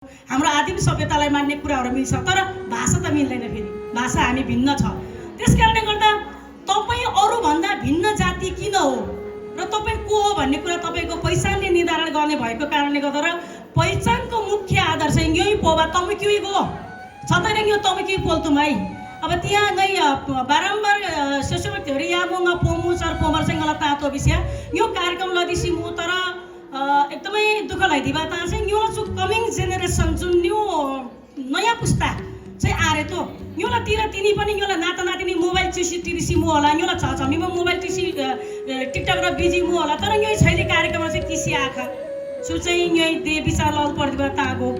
हाम्रो आदिम सभ्यतालाई मान्ने कुराहरू मिल्छ, तर भाषा त मिल्दैन। फेरि भाषा हामी भिन्न छ। त्यस कारणले गर्दा तपाईँ अरूभन्दा भिन्न जाति किन हो र तपाईँ को हो भन्ने कुरा तपाईँको पहिचानले निर्धारण गर्ने भएको कारणले गर्दा र पहिचानको मुख्य आधार चाहिँ यही पोवा तम क्यों गो छतैन यो तम क्यों बोल्तुम है। अब त्यहाँ नै बारम्बार सेसोबेरी यामुङ पोमु सर पोमर चाहिँ गलत तातो विषय यो कार्यक्रम लदिसी मु तर एकदमै दुःख लागिदिबा ता चाहिँ यो जो कमिङ जेनेरेसन जुन न्यू नयाँ पुस्ता चाहिँ आरे त योला तिर तिनी पनि योला नाता नातिनी मोबाइल चिसी टिसी मु होला योला छ छमीमा मोबाइल टिसी टिकटक र बिजी मु होला तर यो छैले कार्यक्रम चाहिँ किसी आखा सु चाहिँ यही दे विचार लल पर्दिबा तागो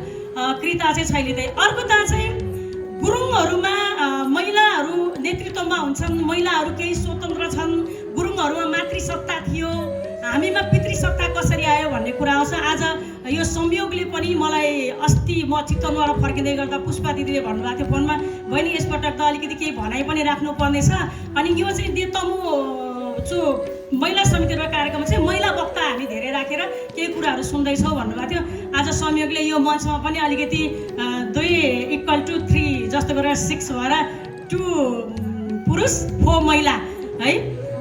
कृता चाहिँ छैले दे अर्को ता चाहिँ गुरुङहरुमा महिलाहरू नेतृत्वमा हुन्छन्, महिलाहरू केही स्वतन्त्र छन्, गुरुङहरुमा मातृसत्ता थियो, हामीमा पितृसत्ता कसरी आयो भन्ने कुरा आउँछ। आज यो संयोगले पनि मलाई अस्ति म चितवनबाट फर्किँदै गर्दा पुष्पा दिदीले भन्नुभएको थियो फोनमा, बहिनी यसपटक त अलिकति केही भनाइ पनि राख्नु पर्नेछ। अनि यो चाहिँ दे तमु जो महिला समितिको कार्यक्रम चाहिँ महिला वक्ता हामी धेरै राखेर केही कुराहरू सुन्दैछौँ भन्नुभएको थियो। आज संयोगले यो मञ्चमा पनि अलिकति 2=3 जस्तो गरेर 6 भएर 2 पुरुष 4 महिला है।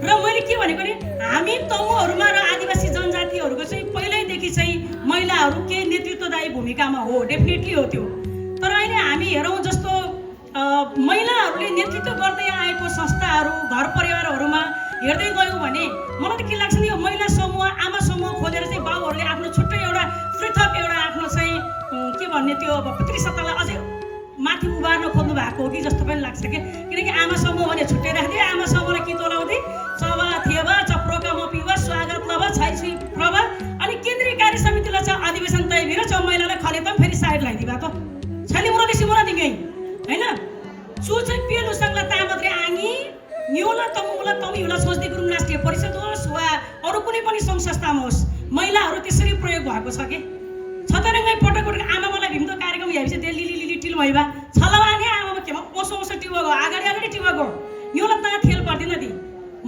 र मैले के भनेको नि हामी तमुहरूमा र आदिवासी जनजातिहरूको चाहिँ पहिल्यैदेखि चाहिँ महिलाहरू केही नेतृत्वदायी भूमिकामा हो, डेफिनेटली हो त्यो। तर अहिले हामी हेरौँ जस्तो महिलाहरूले नेतृत्व गर्दै आएको संस्थाहरू घर परिवारहरूमा हेर्दै गयौँ भने मलाई त के लाग्छ नि यो महिला समूह आमा समूह खोलेर चाहिँ बाबुहरूले आफ्नो छुट्टै एउटा पृथक एउटा आफ्नो चाहिँ के भन्ने त्यो पितृसत्तालाई अझै माथि उभार्न खोज्नु भएको हो कि जस्तो पनि लाग्छ कि किनकि आमा समूह भने छुट्टै राख्दै आमा समूहलाई कि तोलाउँदै सभा थिएवा चप्रोका मपिवा स्वागत लभ छाइछुई प्रभ अनि केन्द्रीय कार्य समितिलाई चाहिँ अधिवेशन तय भएर छ महिलालाई खले त फेरि साइड लगाइदिबा त छैली मुरदेसी मुरा दिङै हैन चु चाहिँ पेलो संगला ता मात्रै आङी न्यूला तमुला तमिला सोच्दै गुरुङ राष्ट्रिय परिषद होस् वा अरू कुनै पनि सङ्घ संस्थामा होस् महिलाहरू त्यसरी प्रयोग भएको छ के छतरङ्गै पटक पटक आमा मलाई भीमको कार्यक्रम हेरेपछि त्यो लिली लिली टिल भइबा छलवाने आमामा केमा ओसो ओसो टिवा गयो अगाडि टिवा गयो योला ता खेल पर्दैन दि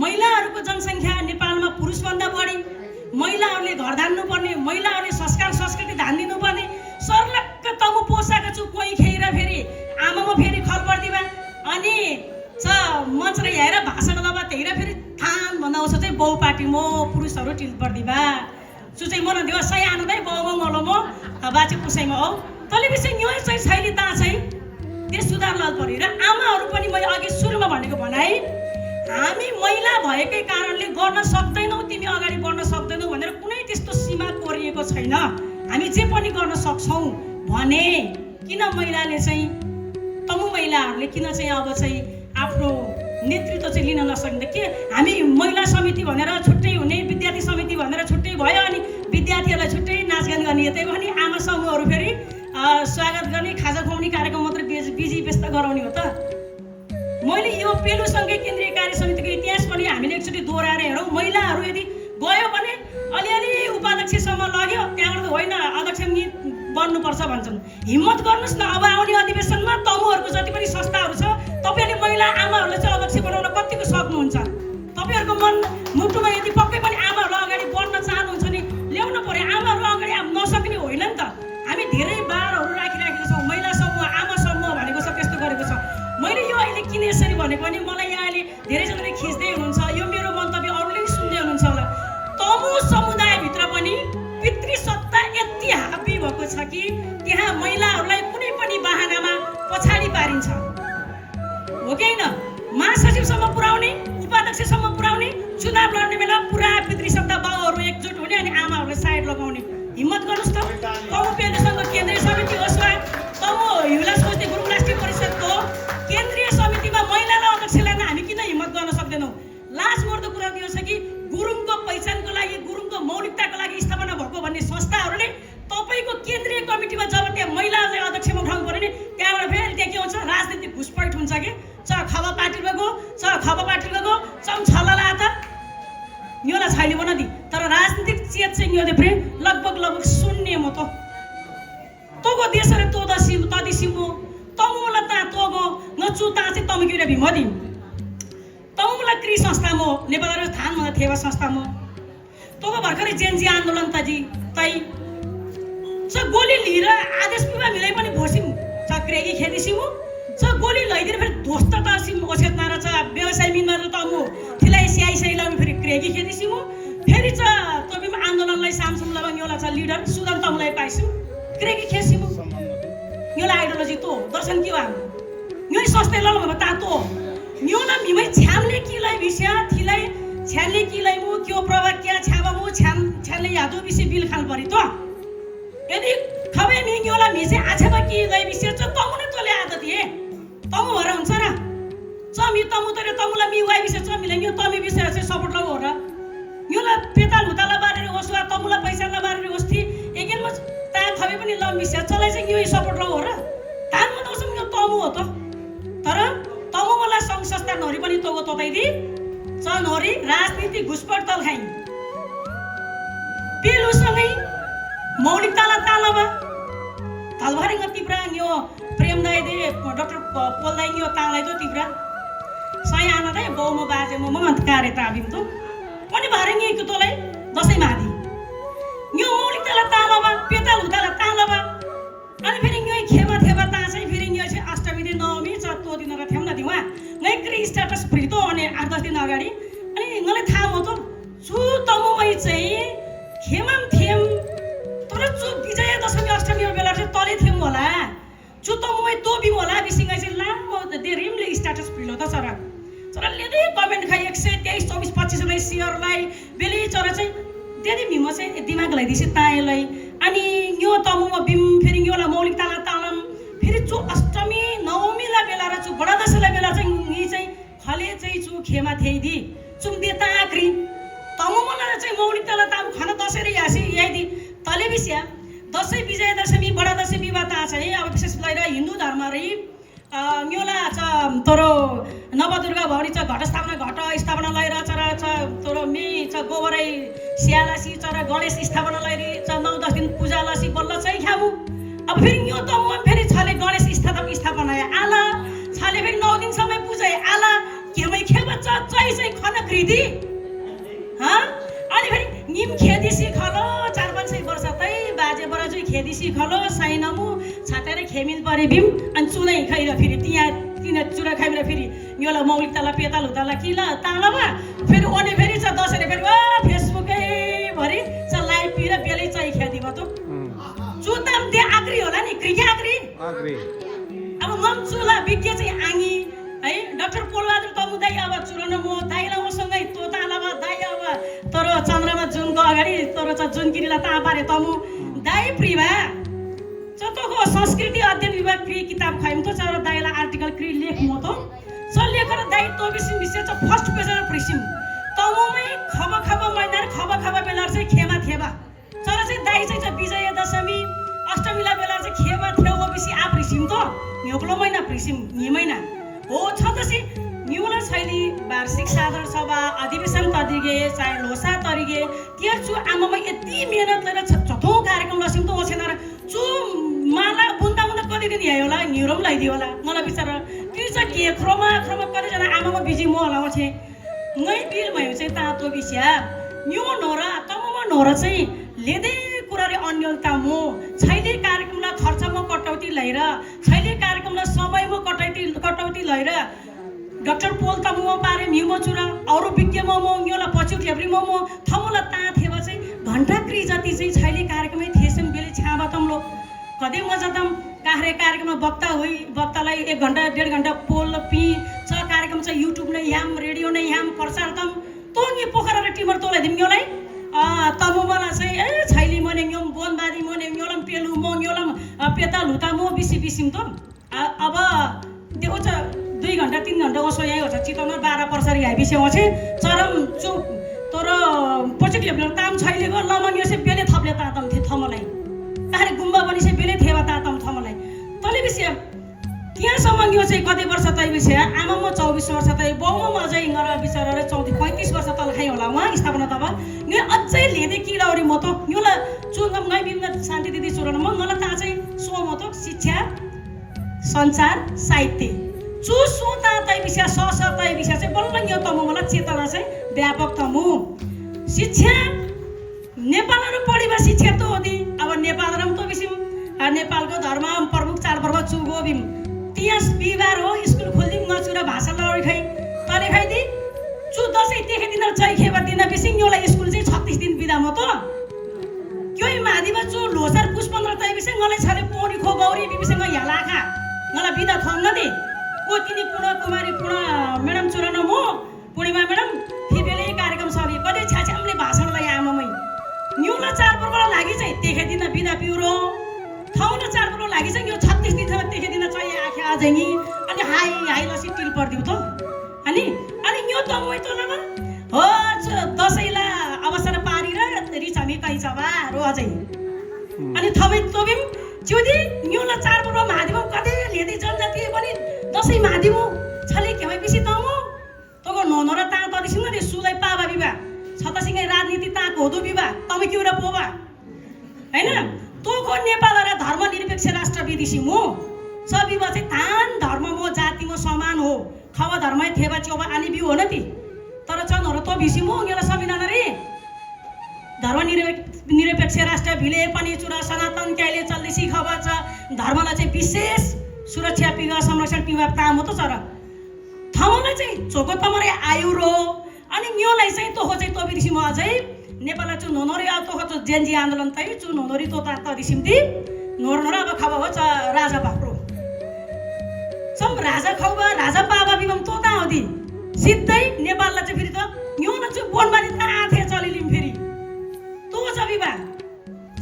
महिलाहरूको जनसङ्ख्या नेपालमा पुरुषभन्दा बढी महिलाहरूले घर धान्नु पर्ने महिलाहरूले संस्कार संस्कृति धान दिनु पर्ने सर्लक्क तमु पोसाका छु कोही खेर फेरि आमामा फेरि खल पर्दिबा अनि मञ्च हेरेर भाषण दबा त्यही फेरि थान भन्दा आउँछ चाहिँ बहु पार्टी म पुरुषहरू टिल पर्दिबा सु चाहिँ मन दियो सही आउँदै बहुमा मलो म बाचे पुसैमा हो तैले चाहिँ यो चाहिँ छैली ता चाहिँ त्यस सुधार लाल पर्यो र आमाहरू पनि मैले अघि सुरुमा भनेको भनाइ हामी महिला भएकै कारणले गर्न सक्दैनौ तिमी अगाडि बढ्न सक्दैनौ भनेर कुनै त्यस्तो सीमा कोरिएको छैन। हामी जे पनि गर्न सक्छौँ भने किन महिलाले चाहिँ तमु महिलाहरूले किन चाहिँ अब चाहिँ आफ्नो नेतृत्व चाहिँ लिन नसक्दा के हामी महिला समिति भनेर छुट्टै हुने विद्यार्थी समिति भनेर छुट्टै भयो अनि विद्यार्थीहरूलाई छुट्टै नाचगान गर्ने यतै भने आमा समूहहरू फेरि स्वागत गर्ने खाजा खुवाउने कार्यक्रम मात्रै बिजी व्यस्त गराउने हो त। मैले यो पेलुसँगै केन्द्रीय कार्य समितिको इतिहास पनि हामीले एकचोटि दोहोऱ्याएर हेरौँ महिलाहरू यदि गयो भने अलिअलि उपाध्यक्षसम्म लग्यो त्यहाँबाट होइन अध्यक्ष नि बन्नुपर्छ भन्छन्। हिम्मत गर्नुहोस् न अब आउने अधिवेशनमा तमुहरूको जति पनि संस्थाहरू छ तपाईँहरूले महिला आमाहरूलाई चाहिँ अध्यक्ष बनाउन कतिको सक्नुहुन्छ तपाईँहरूको मन मुटुमा यदि पक्कै पनि आमाहरूलाई अगाडि बढ्न चाहनुहुन्छ भने ल्याउनु पर्यो। आमाहरू अगाडि नसक्ने होइन नि त हामी धेरै बारहरू राखिराखेको छौँ महिला समूह आमा समूह भनेको छ त्यस्तो गरेको छ। मैले यो अहिले किन यसरी भनेको भने मलाई यहाँ अहिले धेरैजनाले खिच्दै हुनुहुन्छ यो मेरो मन्तव्य अरूले सुन्दै हुनुहुन्छ होला तमु समुदायभित्र पनि पितृसत्ता यति हाबी भएको छ कि त्यहाँ महिलाहरूलाई कुनै पनि बाहनामा पछाडि पारिन्छ हो कि होइन। महासचिवसम्म पुर्याउने उपाध्यक्षसम्म पुर्याउने चुनाव लड्ने बेला पुरा पितृसत्ता बाउहरू एकजुट हुने अनि आमाहरूले साइड लगाउने हिम्मत गर्नुहोस् त। तमु पेलेसँग केन्द्रीय समिति होस् वा तमु हिउला सोच्ने गुरुङ राष्ट्रिय परिषदको केन्द्रीय समितिमा महिलालाई अध्यक्ष ल्याउन हामी किन हिम्मत गर्न सक्दैनौँ। लाज मर्दो कुरा त्यो छ कि गुरुङको पहिचानको लागि गुरुङको मौलिकताको लागि स्थापना भएको भन्ने संस्थाहरूले तपाईँको केन्द्रीय कमिटीमा जब त्यहाँ महिलाहरूलाई अध्यक्षमा उठाउनु पर्यो नि त्यहाँबाट फेरि त्यहाँ के हुन्छ राजनीतिक घुसपैठ हुन्छ कि च खबा पार्टीमा गयो च खबा पार्टीमा गयो चम छल्ला त योलाई छैन भन दि तर राजनीतिक चेत चाहिँ यो फेरि लगभग शून्य म त तोगो देशले तो दसिम तदिसिमो तमुला ता तोगो नचु ता चाहिँ तमकिरा भिमदि तमुला क्रि संस्था मो नेपाल थान म थेवा संस्था मो तोगो भर्खरै जेनजी आन्दोलन तजी तै स गोली लिएर आदेश पिवा मिलाई पनि भोसिम छ क्रेगी खेती सिमु स गोली लैदिएर फेरि दोस्त त सिम ओछेत नारा छ व्यवसाय मिनमा त मु थिलाई स्याइ सै लाउनु फेरि क्रेगी खेती सिमु फेरि छ तबिम आन्दोलनलाई सामसुम लबङ योला छ लिडर सुदन तमलाई पाइसु क्रेगी खेसिमु योला आइडियोलोजी तो दर्शन के वाम न्योइ सस्ते ललम ता तो न्योला मिमै छ्यामले किलाई विषय थिलाई छ्यामले किलाई मु क्यो प्रभाव क्या छ्याबा मु छ्यामले यादो विषय बिल खाल परि त यदि खबे मियोला मिसे आछबा कि लै विषय छ तमुने तले आदत हे तमु भएर हुन्छ र चमी तमु तरे तमुला मि वाइ विषय छ मिले यो तमी विषय चाहिँ सपोर्ट ला हो र योला पेताल हुताला बारेर ओसवा तमुला पैसा ला बारेर ओस्थि एकेनमा ता खबे पनि लम विषय चलाइ चाहिँ यो सपोर्ट ला हो र तान म दोसम यो तमु हो त तर तमु मला संघ संस्था नहरी पनि तोगो ततैदि च नहरी राजनीति घुसपट दल खाइ पिलुसँगै मौलिकताला तालाबा तलवारिङ तिब्रा यो प्रेमदाय दे डाक्टर पोलदाय यो तालाई तो तिब्रा सय आना दे बौम बाजे म मन्त कार्य ताबिम तो पनि भरिङ यो तलाई दसैँ मादी यो मौलिकताला तालाबा पेताल हुताला तालाबा अनि फेरि यो खेमा थेबा ता चाहिँ फेरि यो चाहिँ अष्टमी दिन नवमी चतो दिन र थेमना दिवा नै क्रि स्टेटस फ्री तो अनि 8-10 दिन अगाडि अनि मलाई थाहा म त छु तमुमै चाहिँ खेमाम थेम तर चु विजय दशमी अष्टमी बेला चाहिँ तले थियौँ होला चु तमुमै तो बिम होला बिसिङै चाहिँ लामो दे रिमले स्टेटस फ्रीलो त सर चरले दे कमेन्ट खाइ 123 24 25 लाई शेयरलाई बेली चर चाहिँ त्यति मिम चाहिँ दिमाग लगाइदिसी तायलाई अनि यो तमुमा बिम फेरि योला मौलिकताला तालम फेरि चु अष्टमी नवमीला बेला र चु बडा दशैंला बेला चाहिँ नि चाहिँ खले चाहिँ चु खेमा थेइदी चुम देता आक्री तमुमा चाहिँ मौलिकताला ताम खन दशैं रे यासी याइदी तले विषय दशैं विजय दशमी बडा दशैं विवाह चाहिँ अब विशेष गरेर हिन्दू धर्म रे न्योला छ तोरो नवदुर्गा भवनी छ घट स्थापना लैर चरा छ तोरो मे छ गोबरै स्यालासी चरा गणेश स्थापना लैरी छ 9-10 दिन पूजा लसी बल्ल चाहिँ खामु अब फेरि यो त म फेरि छले गणेश स्थापना आला छले फेरि 9 दिन समय पूजा आला केमै खेबा चाहिँ खन कृति ह अनि फेरि निम खेदिसी खलो 4-5 वर्ष तै बाजे बराजु खेदिसी खलो साइनमु छातेर खेमिल परे बिम अनि चुनै खैर फेरि तिना चुरा खाइरा फेरि योला मौलिकताला पेताल हुताला किला तालामा फेरि ओने फेरि छ दशैं फेरि वा फेसबुकै भरि छ लाइभ पिर बेलै चाहिँ खेदिब त चुताम दे आग्री होला नि क्रिके आग्री अब मम चुला विज्ञ चाहिँ आङी है डाक्टर पोलबहादुर तमुदाई अब चुरन म दाइला मसँगै तो तालामा दाइ अब तर चन्द्रमा जुनको अगाडि तर जुन किरिला ता पारे तमु दाइ प्रिभा चतोको संस्कृति अध्ययन विभाग क्रि किताब खाइम त चर दाइला आर्टिकल क्रि लेख म त स लेखेर दाइ तो विषय छ फर्स्ट पेज र प्रिसिम तमुमै खब मैदान बेला चाहिँ खेमा थेबा चर चाहिँ दाइ चाहिँ विजय दशमी अष्टमीला बेला चाहिँ खेमा थेउ बेसी आ प्रिसिम त न्योक्लो महिना प्रिसिम नि महिना हो छ तसी न्यूला शैली वार्षिक साधारण सभा अधिवेशन तदिगे चाहे लोसा तरिगे तियर छु आमामा यति मेहनत गरेर चौथो कार्यक्रम लसिम त ओछेन र चु माला बुन्दा कति दिन आयो होला न्युरोम लाइदियो होला मलाई बिचारा त्यो चाहिँ के क्रमा कति जना आमामा बिजी म होला ओछे नै बिल भयो चाहिँ तातो बिस्या न्यु नोरा तममा नोरा चाहिँ लेदे कुराले अन्यलता मो छैले कार्यक्रमलाई खर्चमा कटौती लैर छैले कार्यक्रमलाई समयमा कटौती लैर डाक्टर पोल तमुमा पारे म्युमो चुरा अरु विज्ञ मोमो योला पछि ठेब्री मोमो थमोला ता थेबा चाहिँ घण्टा क्रि जति चाहिँ छैले कार्यक्रमै थेसम बेले छाबा तमलो कदे मजादम काहरे कार्यक्रममा वक्तालाई 1 घण्टा 1.5 घण्टा पोल पी छ कार्यक्रम छ युट्युब नै याम रेडियो नै याम प्रचार तम तोंगी पोखरा र टिमर तोलाई दिमयोलाई तमुमाला चाहिँ ए छैली मने न्योम बोनबादी मने न्योलम पेलु म न्योलम पेताल हुता म बिसिम त अब त्यो छ 2 घण्टा 3 घण्टा ओसो यही हुन्छ चितवन 12 पर्सरी हाइ बिसे ओछे चरम चुप तर पछि लेब्ल ताम छैले गो लमन यो से बेले थपले तातम थे थमलाई तारे गुम्बा पनि से बेले थेवा तातम थमलाई तले बिसे त्यहाँसम्म यो चाहिँ कति वर्ष तै बिसे आमा म 24 वर्ष तै बाउमा म अझै इंगरा बिचारा 35 वर्ष तल खाइ होला उहाँ स्थापना तब ने अझै लेदे किलाउरी म त योला चुngम गइ बिमना शान्ति दिदी सुरन म मलाई ता चाहिँ सो म त शिक्षा संचार साहित्य चु सोता तै विषय तै विषय चाहिँ बल्ल यो तमु मलाई चेतना चाहिँ व्यापक तमु शिक्षा नेपाल र पढिबा शिक्षा त होदी अब नेपाल र त विषय नेपालको धर्म प्रमुख चाडपर्व चुगो बिम तिहास बिहिबार हो स्कुल खोलिदिउँ नचुर भाषा लडी खाइ तले खाइदि चु दसैँ देखे दिन चै खेबा दिन बिसिङ योलाई स्कुल चाहिँ 36 दिन बिदा म त क्योइ मादिबा चु लोसार पुष 15 तै बिसिङ गले छले पोडी खो गौरी बिबिसँग यालाखा गला बिदा थङ नदि ओ तिनी पुणा कुमारी पुणा मैडम चुरान म पूर्णिमा मैडम फिबेले कार्यक्रम सरी कतै छ्याछ्यामले भाषणलाई आमामै न्युला चाडपर्व लागि चाहिँ देखे दिन बिदा पिउरो थाउन चाडपर्व लागि चाहिँ यो 36 दिन देखे दिन चाहिँ आखे आजैनी अनि हाई हाई लसी टिल पर्दिउ त अनि यो त मै त न हो दसैँला अवसर पारी र रिचामी कैचबा रो अझै अनि थबै तोबिम च्युदी न्युला चाडपर्व महादिम कतै लेदि जनजाति पनि दसैँ महादिम छले केमै बिसी तमु तगो नोनो र ता तदिसिङ रे सुलै पाबा बिबा छतसिङै राजनीति ता कोदो बिबा तमे किउरा पोबा हैन तोको नेपाल र धर्मनिरपेक्ष राष्ट्र विदेशी मो सबिबा चाहिँ तान धर्म मो जाति मो समान हो खवा धर्मै थेबा चोबा आनी बिउ हो न ती तर चनहरु त बिसी मो गेला संविधान रे धर्मनिरपेक्ष राष्ट्र भिले पनि चुरा सनातन क्याले चल्दैसी खबा छ धर्मलाई चाहिँ विशेष सुरक्षा पिवा संरक्षण पिवा ताम हो त सर थमलाई चाहिँ चोको तमरे आयु रो अनि न्योलाई चाहिँ तो हो चाहिँ तो विदेशी म अझै नेपाललाई चु नोनोरी आ तो हो त जेनजी आन्दोलन तै चु नोनोरी तो ता दिसिमति नोर अब खबा हो छ राजा बाप्रो सम राजा खौबा राजा बाबा बिबम तोता होदी सिधै नेपाललाई चाहिँ फेरि त न्यो न चाहिँ बोनबारी ताथे चलिलिम फेरि तो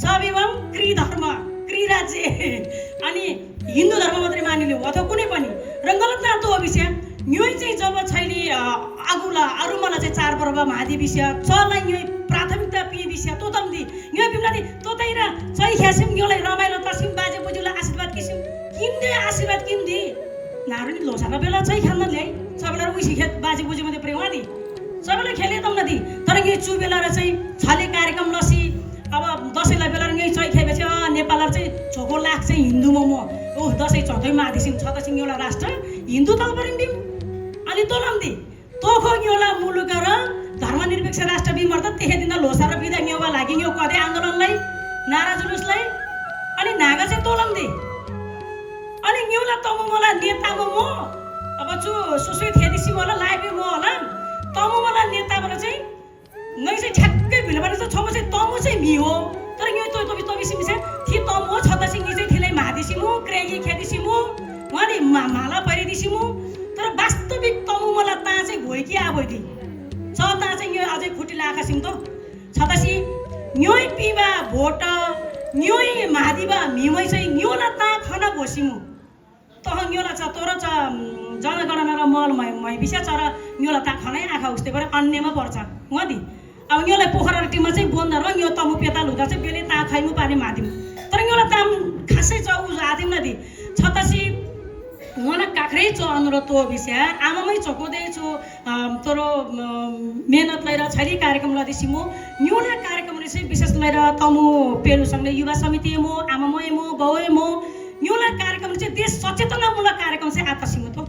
सबिबम क्री धर्म क्री राज्य अनि हिन्दू धर्म मात्रै मानिलियो अथवा कुनै पनि रंगलत ना तो विषय न्योइ चाहिँ जब छैली आगुला अरुमला चाहिँ चाडपर्व महादि विषय चलाई न्योइ प्राथमिकता पि विषय तो तमदि न्योइ बिमलादि तो तैरा चै ख्यासिम न्योलाई रमाइलो तसिम बाजे बुजुला आशीर्वाद किसिम किन्दे आशीर्वाद किन्दि नारुनी लोसाना बेला चाहिँ खेल्न ल्याइ सबैलाई उसी खेत बाजे बुजु मध्ये प्रेमादि सबैलाई खेले तम नदि तर यो चु बेला र चाहिँ छले कार्यक्रम लसी अब दसैँलाई बेला यही चाहिँ खेपेछ नेपालहरु चाहिँ छोको लाख चाहिँ हिन्दू मोमो ओ दसैँ चौधै मादिसिङ छतसिङ एउटा राष्ट्र हिन्दू तल परिम बिम अनि तोलमदि तोखो योला मुलुक र धर्मनिरपेक्ष राष्ट्र बिमर्द तेहे दिन लोसा र बिदा न्योवा लागि यो कदे आन्दोलनलाई नारा जुलुसलाई अनि नागा चाहिँ तोलमदि अनि न्योला तमु मला नेता मो अब छु सुसुई थेदिसी मला लाइबे मो होला तमु मला नेताबाट चाहिँ नै चाहिँ ठ्याक्कै भिलबार चाहिँ छमो चाहिँ तमु चाहिँ मि हो तर यो तो बिसिम छ थि तमु छतसिङ नि चाहिँ थिलै मादिसी मु क्रेगी खेदिसी मु वहादि माला परिदिसी मु तर वास्तविक तमु मला ता चाहिँ भोइ कि आबोदि छ ता चाहिँ यो अझै खुटिला आकासिम त छतसी न्योइ पिबा भोट न्योइ मादिबा मिमै चाहिँ न्योला ता खना घोसिमु तह न्योला छ तोर छ जनगणना र मल मै विषय चरा न्योला ता खनै आखा उस्ते गरे अन्यमा पर्छ वदि अब न्योलाई पोखरा टिममा चाहिँ बोन्दा र न्यो तमु पेताल हुँदा चाहिँ बेले ता खाइमु पारे मादिम तर न्योला ताम खासै छ उ आदिम नदि छतसी उना काखरै छ अनुरोध तो विषय आमामै चकोदे छु तोरो मेहनत लैर छली कार्यक्रम लदिसिमु न्योला कार्यक्रम रे चाहिँ विशेष लैर तमु पेलु सँगले युवा समिति मो आमामै मो बाउै मो न्योला कार्यक्रम चाहिँ देश सचेतनामूलक कार्यक्रम चाहिँ आतसिमु त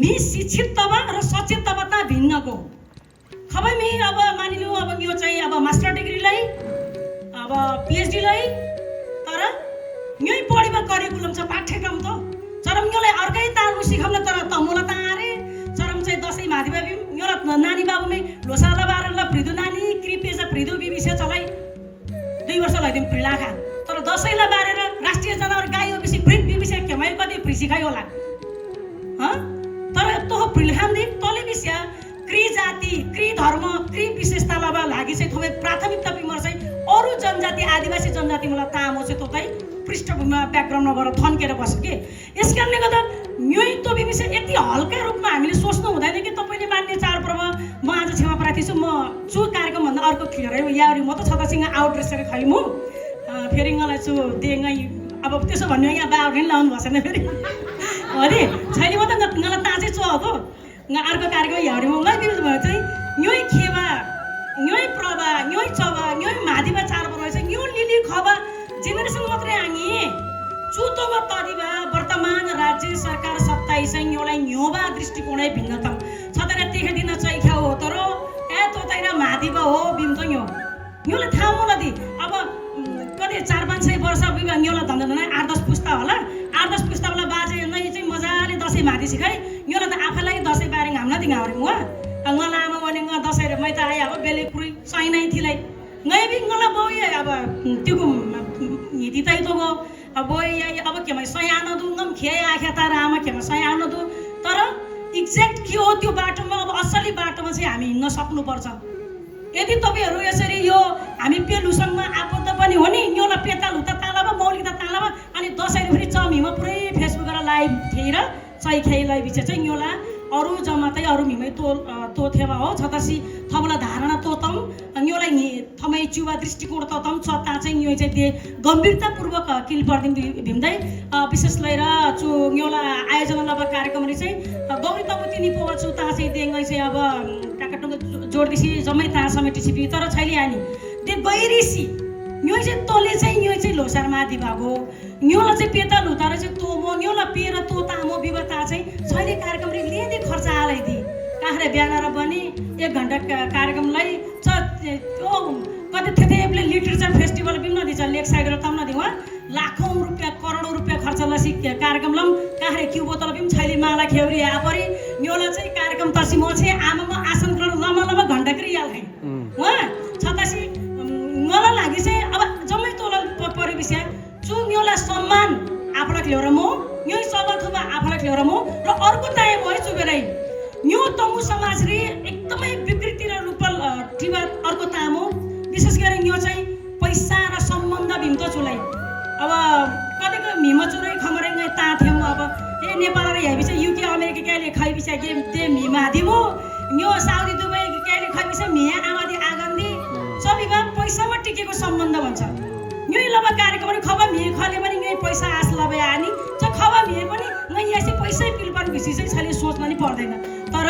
मि शिक्षित तब र सचेत तब ता भिन्नको खबै मि अब मानिलु अब यो चाहिँ अब मास्टर डिग्रीलाई अब पीएचडी लाई तर न्योइ पढिबा करिकुलम छ पाठ्यक्रम त चरम न्योलाई अर्कै तालु सिकाउन तर तमुला तारे चरम चाहिँ दसैँ मादिबा बि न्योला नानी बाबुमै लोसाला बारला प्रिदु नानी कृपेजा प्रिदु विषय चलाई 2 वर्ष लैदिम प्रिलाखा तर दसैँला बारेर राष्ट्रिय जनावर गाई हो विषय प्रिट विषय केमै कति प्रिसी खाइ होला ह तर तो प्रिलहाम दि तले विषय क्री जाति क्री धर्म क्री विशेषता लबा लागि चाहिँ थोरै प्राथमिकता बिमर चाहिँ अरु जनजाति आदिवासी जनजाति मलाई तामो चाहिँ तोतै पृष्ठभूमिमा ब्याकग्राउन्ड नगर थन्केर बस्के यसकारणले गर्दा न्योइ तो विषय यति हल्का रूपमा हामीले सोच्नु हुँदैन कि तपाईले मान्ने चाडपर्व म आज क्षमा प्रार्थी छु म छु कार्यक्रम भन्दा अर्को खिरै यारी म त छतासिङ आउट रेसर खैमु फेरि ngलाई छु देङै अब त्यसो भन्नु यहाँ बाउले लाउनु भएन फेरि अरे छैन म त ngला ताचे छु हो अर्को कार्यक्रम यारी म लै बिल भयो चाहिँ न्योइ खेवा न्योइ प्रभा न्योइ चबा न्योइ मादिबा चाडपर्व चाहिँ न्यो लिली खबा जेनेरेसन मात्रै आङी चुतोमा तदिबा वर्तमान राज्य सरकार सत्ता चाहिँ न्योलाई न्योबा दृष्टिकोणै भिन्नतम छतरा तेखे दिन चाहिँ ख्याउ हो तर ए तो तैरा मादिबा हो बिम चाहिँ न्योले थाहा मलाई दि अब न्योलाले 400-500 वर्ष न्योला धन्दा धन्दा 8-10 पुस्ता होला 8-10 पुस्ता होला बाजे नै चाहिँ मजाले दसैँ माथि सिकाइ न्योला त आफैलाई दसैँ बारेङ हाम्न दिङ हाउरे मुआ ngala ama wani nga dasai re mai ta ai aba bele puri sai nai thilai ngai bi ngala boy aba tiku ni ditai to go aboy ai aba ke mai sai ana du ngam khe a khe ta rama ke mai sai ana du tara exact के हो त्यो बाटोमा अब असली बाटोमा चाहिँ हामी हिँड्न सक्नु पर्छ यदि तपाईहरु यसरी यो हामी पेलुसँगमा आबद्ध पनि हो नि न्योला पेताल हुता तालाबा मौलिकता तालाबा अनि दसैँ फेरि चमीमा पुरै फेसबुक रा लाइभ थिएर चाहिँ खेइलाई बिच चाहिँ न्योला अरु जमातै अरु मिमै तो थेवा हो छतासी थबला धारणा तो तम न्योलाई नि थमै चुवा दृष्टिकोण त तम छता चाहिँ न्यो चाहिँ दे गम्भीरता पूर्वक किल पर्दिन भिम्दै विशेष लिएर चु न्योला आयोजना लब कार्यक्रम रि चाहिँ गौरी तमुति नि पोवा छु ता चाहिँ देङै चाहिँ अब टाकाटुङ जोड्दिसी जम्मै ता समेटिसी तर छैली आनी दे गइरिसी न्यो चाहिँ तले चाहिँ न्यो चाहिँ लोसार माथि भागो न्योला चाहिँ पेता लुतार चाहिँ तोमो न्योला पेर तो तामो विवता चाहिँ छैली कार्यक्रम रि लिँदै खर्च आलै दि काहरे ब्यानर बनी 1 घण्टा कार्यक्रमलाई त्यो कति थेथेले लिटरेचर फेस्टिभल पनि नदिन्छ लेक साइड र तम नदिवा लाखौं रुपैयाँ करोडौं रुपैयाँ खर्च लसी कार्यक्रम लम काहरे क्यु बोतल पनि छैली माला खेउरी आपरि न्योला चाहिँ कार्यक्रम तसी म चाहिँ आमामा आसन गर्न लमा लमा घण्टा क्रियाल है वा छतासी मला लागि चाहिँ अब जम्मै तोला परे विषय चु न्योला सम्मान आफूलाई ल्याएर म न्यो सबथुमा आफूलाई ल्याएर म र अर्को ताए भए चुबेरै न्यो तमु समाज रे एकदमै विकृति र रूपल टिवा अर्को तामो विशेष गरी न्यो चाहिँ पैसा र सम्बन्ध भिमतो चुलाई अब कतिको मिमचुरै खमरेङै ता थेम अब ए नेपाल रे हेबि चाहिँ युके अमेरिका केले खै बिसा गेम ते मिमा दिमो न्यो साउदी दुबई केले खै बिसा मिया आमादि आगन्दी सबैमा पैसामा टिकेको सम्बन्ध भन्छ न्यो लबा कार्यक्रम खबा मिए खले पनि न्यो पैसा आस लबे आनी च खबा मिए पनि नै यासे पैसै पिलपन बिसी चाहिँ छले सोच्न नि पर्दैन तर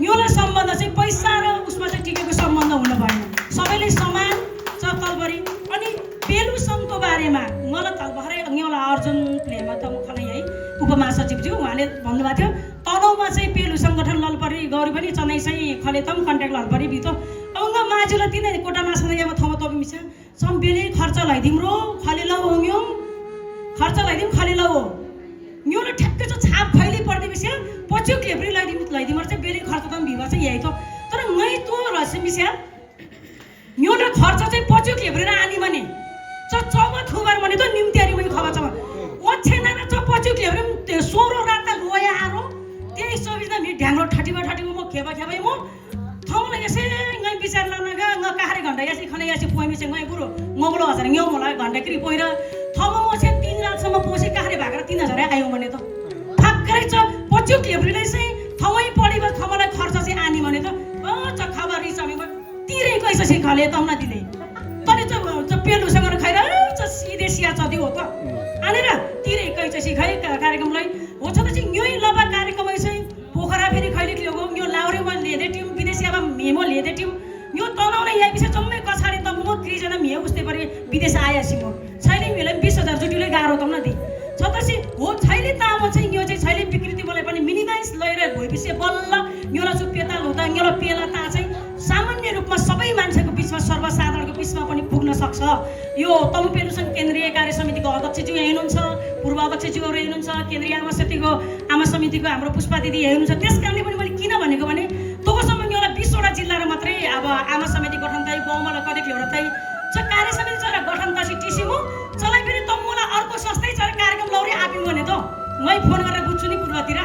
न्योला सम्बन्ध चाहिँ पैसा र उसमा चाहिँ टिकेको सम्बन्ध हुन भएन सबैले समान छ तलबरी अनि पेलु सङ्घको बारेमा मलाई तलबहरै न्योला अर्जुन प्लेमा त मुखनै है उपमहासचिव ज्यू उहाँले भन्नुभएको थियो तनौमा चाहिँ पेलु सङ्गठन ललपरी गौरी पनि चनै चाहिँ खलेतम कन्ट्याक्ट ललपरी बितो अब माजुला तिनै कोटा नासनायामा थम तब मिसा सम बेले खर्च लाइदिम्रो खलेला हो न्यो खर्च लाइदिम खलेला हो न्योले ठ्याक्कै चाहिँ छाप खैली पर्दै बिस्या पछि क्लेब्री लाइदिम चाहिँ बेले खर्च त भिवा चाहिँ यही त तर मै तो रहस्य मिस्या न्योले खर्च चाहिँ पछि क्लेब्री र आनी भने चब थुबार भने त निम्त्यारी मै खबा छ ओछेना र च पछि क्लेब्री 16 रात लोया आरो त्यही सोबिना मि ढ्याङ्गो ठटिबा म खेबा खेबै म थमले यसै ngै विचार लानगा ng काहरे घण्टा यासी खने यासी पोइमी चाहिँ ngै बुरो ngौलो हजार न्यौ मलाई घण्टा क्रि पोइर थम म चाहिँ 3 रातसम्म पोसे काहरे भागेर 3000 आयो भने त ठक्कै छ पछि क्लेब्रीले चाहिँ थमै पढिबा थमलाई खर्च चाहिँ आनी भने त च खबर रिस हामी तिरे कैसे चाहिँ खले तम्ना दिले तले त पेलुसँग खैर च सिधे सिया चदी हो त आनेर तिरे कैसे चाहिँ खै कार्यक्रमलाई हो छ त चाहिँ न्योइ लबा कार्यक्रम चाहिँ पोखरा फेरि खैले क्लियो न्यो लाउरेमा लेदे टिम विदेशी अब मेमो लेदे टिम न्यो तनाउने या विषय जम्मै कछाडी त म क्रिजना मिए उस्तै परे विदेश आयासी म छैले मिले 20000 जुटिले गाह्रो त न दि छतसी हो छैले ताम चाहिँ न्यो चाहिँ छैले विकृति बोले पनि मिनिमाइज लैरे भइ विषय बल्ल न्योला चुपेता हुँदा न्योला पेला ता चाहिँ सामान्य रूपमा सबै मान्छेको बीचमा सर्वसाधारणको बीचमा पनि पुग्न सक्छ यो तमु पेलुसन केन्द्रीय कार्य समितिको अध्यक्षज्यू यहाँ हुनुहुन्छ पूर्व अध्यक्षज्यूहरू हुनुहुन्छ केन्द्रीय आमा समितिको हाम्रो पुष्पा दिदी यहाँ हुनुहुन्छ त्यसकारणले पनि मैले किन भनेको भने तोकोसम्म न्योला 20 वटा जिल्ला र मात्रै अब आमा समिति गठन तै गाउँमा कति ल्याउर तै च कार्य समिति चरा गठन तसी टिसिमु चलाई फेरि तमुला अर्को संस्थै चरा कार्यक्रम लौरे आपिम भने त मै फोन गरेर बुझ्छु नि पूर्वतिर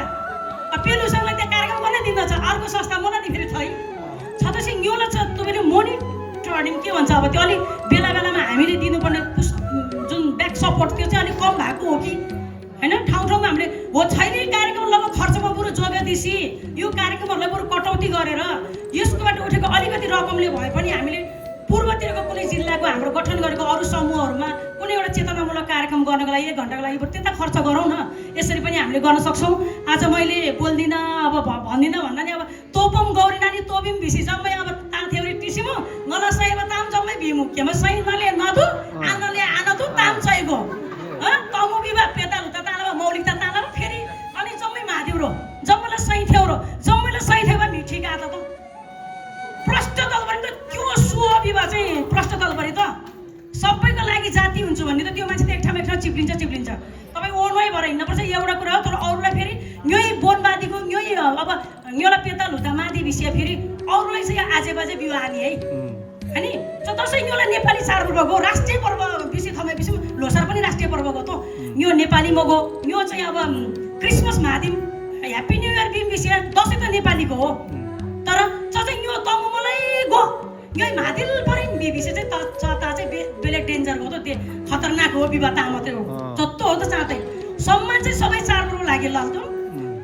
पेलुसँगलाई त्यहाँ कार्यक्रम गर्न दिन्छ अर्को संस्था मलाई फेरि छै छतसी न्योला छ तपाईले मोनिटरिङ के भन्छ अब त्यो अलि बेला बेलामा हामीले दिनुपर्ने जुन ब्याक सपोर्ट त्यो चाहिँ अलि कम भएको हो कि हैन ठाउँ ठाउँमा हामीले हो छैन कार्यक्रम लग खर्चमा पुरो जोगादिसी यो कार्यक्रमहरुलाई पुरो कटौती गरेर यसकोबाट उठेको अलिकति रकमले भए पनि हामीले पूर्वतिरको कुनै जिल्लाको हाम्रो गठन गरेको अरु समूहहरुमा कुनै एउटा चेतनामूलक कार्यक्रम गर्नको लागि 1 घण्टाको लागि त्यता खर्च गरौँ न यसरी पनि हामीले गर्न सक्छौं आज मैले बोल्दिन अब भन्दिन भन्दा नि अब तोपम गौरी नानी तोबिम भिसी जम्मै अब ताङ थेउरी टिसिमो ngala सयमा ताम जम्मै भिमु केमा सय नले नदु आनले आनदु ताम छैगो ह तमु विवाह पेतालु त ताला मौलिकता ताला फेरि अनि जम्मै मादिउरो जम्मैलाई सय थेउरो जम्मैलाई सय थेउमा मिठी गाता त प्रष्ट दलबरी त त्यो सुअ विवाह चाहिँ प्रष्ट दलबरी त सबैको लागि जाति हुन्छु भन्ने त त्यो मान्छे त एक ठाउँमा चिप्लिन्छ तपाईँ ओर्मै भएर हिँड्नुपर्छ एउटा कुरा हो तर अरूलाई फेरि यही बोनबादीको यही अब यहाँलाई पेता लुता मादी विषय फेरि अरूलाई चाहिँ आजे बाजे बिउ हानी है होइन दसैँ यहाँलाई नेपाली चाडपर्व हो राष्ट्रिय पर्व विषय थमै विषय लोसार पनि राष्ट्रिय पर्व हो त यो नेपाली मगो यो चाहिँ अब क्रिसमस महादिम ह्याप्पी न्यु इयर बिम विषय दसैँ त नेपालीको हो तर चाहिँ यो तमु मलाई गो यही महादिल परे विषय चाहिँ ता चाहिँ बेलेग डेन्जर हो त त्यो खतरनाक हो विवाहता मात्रै हो जस्तो हो त चाँदै सम्मान चाहिँ सबै चाडपर्व लाग्यो लाग्दो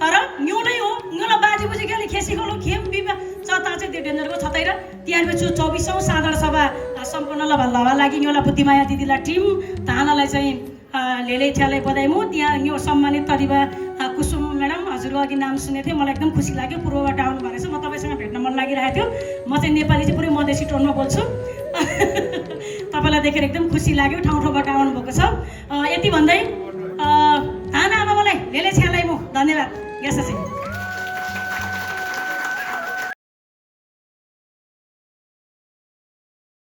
तर न्यू नै हो न्यूलाई बाजे बुझी गेले खेसी गलो खेम विवाह चता चाहिँ त्यो डेन्जरको छतैर तिहारमा 24औं साधारण सभा सम्पन्न लभा लागि न्यूलाई बुद्धिमाया दिदीलाई टिम तानालाई चाहिँ लेले ठ्याले बधाइमु त्यहाँ यो सम्मानित तरिबा कुसुम म्याडम हजुरको अघि नाम सुनेको थिएँ मलाई एकदम खुसी लाग्यो पूर्वबाट आउनु भएको छ म तपाईँसँग भेट्न मन लागिरहेको थियो म चाहिँ नेपाली चाहिँ पुरै मधेसी टोनमा बोल्छु तपाईँलाई देखेर एकदम खुसी लाग्यो ठाउँबाट आउनुभएको छ यति भन्दै आमा मलाई लेले छ्यालाई म धन्यवाद यस